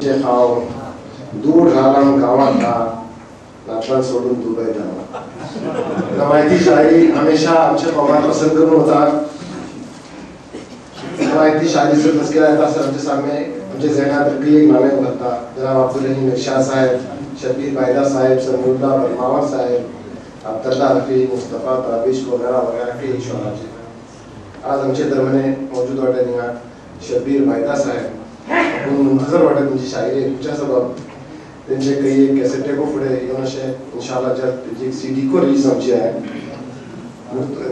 खाओ दूर घालम गावातला नातवां सोडून दुबई जावा रवायती शायरी हमेशा आमच्या कौमात पसंद करून होता रवायती शायरी से तस्करा था सर आमच्या सामने आमचे ज़हनात रखी एक नामे उभरता जनाब अब्दुल रहीम मिर्शा साहब शबीर बायदा साहब समीउल्लाह बरमावर साहब अब्दुल्ला रफी मुस्तफ़ा ताबिश कोगरा वगैरह के शुरा आज आमचे दरम्यान मौजूद वाटे निगा शबीर बायदा साहब मुंतजर वाटे तुमची शायरी तुमच्या सबब त्यांचे काही एक कॅसेटे को पुढे येऊन असे इंशाल्लाह जल्द त्याची एक सीडी को रिलीज आमची आहे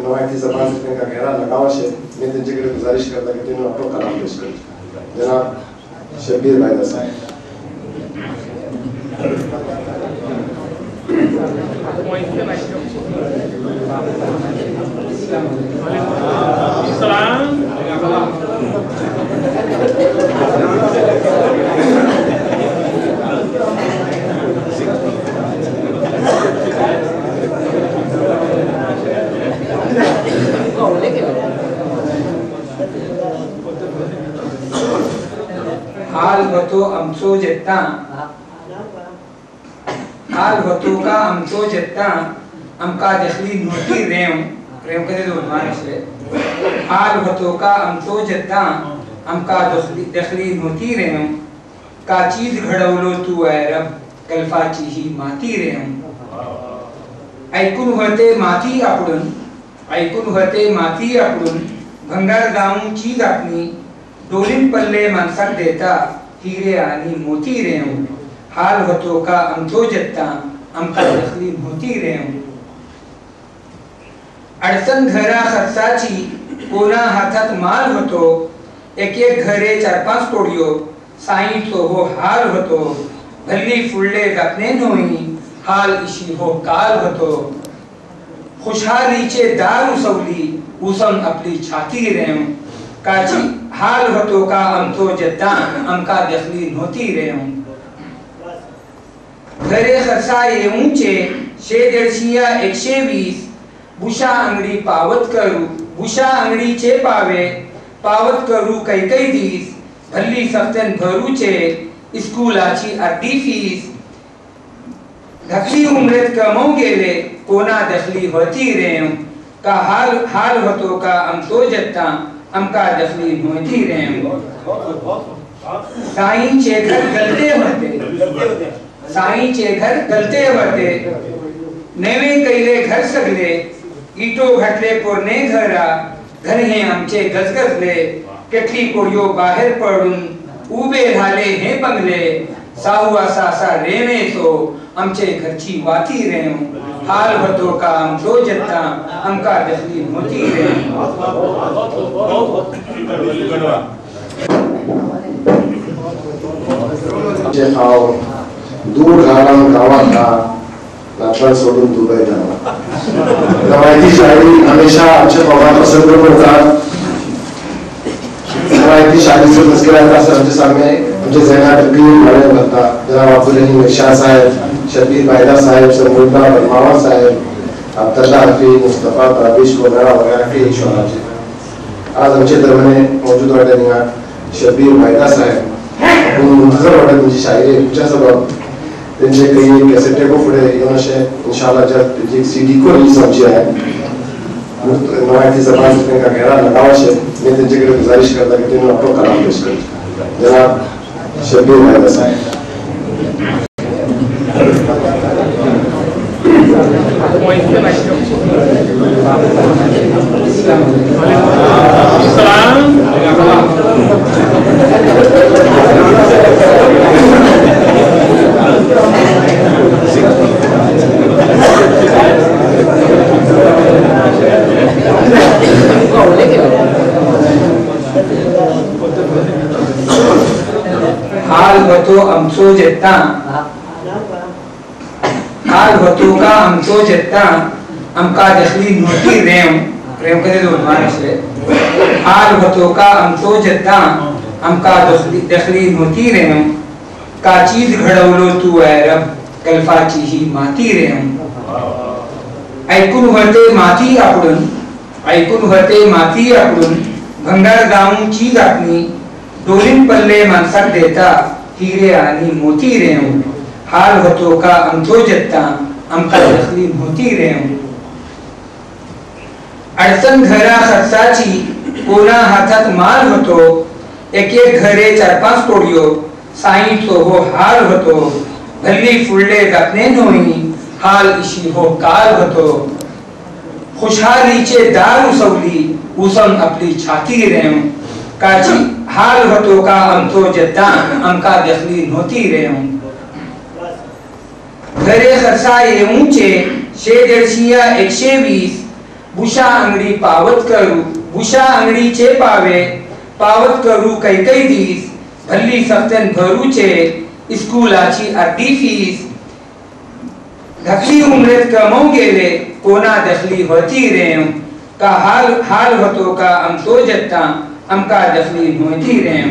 नवायती जबान से का गहरा लगाव है मैं त्यांच्याकडे गुजारिश करता कि तुम्ही आपलो कलाम पेश करो जनाब शबीर बायदा साहब हाल होतो आमचो जेत्ता हाल होतो का आमचो जेत्ता आमका दखली नव्हती रेम कधी दोन असले हाल होतो का आमचो जेत्ता आमका दखली नव्हती रेम का चीज घडवलो तू आहे रब कल्फाची ही माती रेम ऐकून होते माती आपडून भंगार गाऊन चीज आपली डोलीन पल्ले माणसाक देता हिरे आणि मोती रेम हाल होतो का आमचो जत्ता आमका दखली नव्हती रेम अडचण घरा खर्चाची कोणा हातात माल होतो एक एक घरे 4-5 तोडियो साईचो हो हाल होतो भल्ली फुडले जातने नोई हाल इशी हो काल होतो खुशहालीचे दार उसवून आपली छाती रेम काची हाल होतो का आमचो जत्ता आमका दखली नव्हती रेम घरे खर्चा येऊचे 150-120 बुशा अंगडी बुशा अंगडीचे पावत करू काही दिस भल्ली सफ्तन भरूचे स्कूलाची अर्धी फीस धकली उमरेत कमवून गेले कोणा दखली होती रेम का हाल होतो का आमचो जत्ता आमका दखली नव्हती रेम साईंचे घर गलते होते नवे कैले घर सगले इटो घटले पोरने घर हे आमचे गजगजले केटली कोडियो बाहेर पडून उभे झाले हे बंगले साहू असा रेमे सो आमचे घरची वाती रेम हाल होतो का आमचो जत्ता आमका दखली नव्हती रेम खाओ दूर घालम गावातला नातवां सोडून दुबई जावा रवायती शायरी हमेशा आमच्या कौमात पसंद करून होता रवायती शायरी से तस्करा था सर आमच्या सामने आमचे ज़हनात रखी एक नामे उभरता जनाब अब्दुल रहीम मिर्शा साहब शबीर बायदा साहब समीउल्लाह बरमावर साहब अब्दुल्ला रफी मुस्तफ़ा ताबिश कोगरा वगैरह के शुरा आज आमचे दरम्यान मौजूद वाटे निगा शबीर बायदा साहब मुंतजर वाटे तुमची शायरी तुमच्या सबब त्यांचे काही एक कॅसेटे को पुढे येऊन असे इंशाल्लाह जल्द त्याची एक सीडी को रिलीज आमची आहे नवायती जबान से का गहरा लगाव है मैं त्यांच्याकडे गुजारिश करता कि तुम्ही आपलो कलाम पेश करो जनाब शबीर बायदा साहब हाल होतो आमचो जत्ता हाल होतो का आमचो जत्ता आमका दखली नव्हती रेम कधी दोन असले हाल होतो का आमचो जत्ता आमका दखली नव्हती रेम का चीज घडवलो तू आहे रब कल्फाची ही माती रेम ऐकून होते माती आपडून भंगार गाऊन चीज आपली डोलीन पल्ले माणसाक देता हिरे आणि मोती रेव हाल होतो का आमचो जत्ता आमका दखली नव्हती रेव अडचण घरा खर्चाची कोणा हातात माल होतो एक एक घरे 4-5 तोडियो साईचो हो हाल होतो भल्ली फुडले जातने नोई हाल इशी हो काल होतो खुशहालीचे दार उसवली उसम आपली छाती रेव काची हाल होतो का आमचो जत्ता आमका दखली नव्हती रेव घरे खर्चा येऊचे 150-120 बुशा अंगडी पावत करू बुशा अंगडीचे पावे पावत करू काही दिस भल्ली सप्तन भरूचे स्कूलाची अर्धी फीस धकली उमरेत कमव गेले कोणा दखली होती रेव का हाल होतो का आमचो जत्ता आमका दखली नव्हती रेव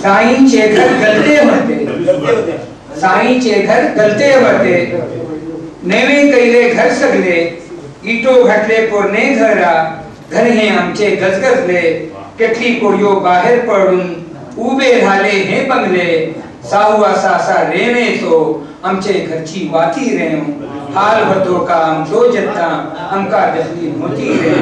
साईंचे घर गलते होते साईंचे घर गलते होते नेवे कैले घर सगले इटो घटले पोरने घरा घर हे आमचे गजगजले केटली कोडियो बाहेर पडून उभे राहिले हे बंगले साहू असा रेवे तो आमचे घरची वाती रेव हाल होतो का आमचो जत्ता आमका दखली नव्हती रेव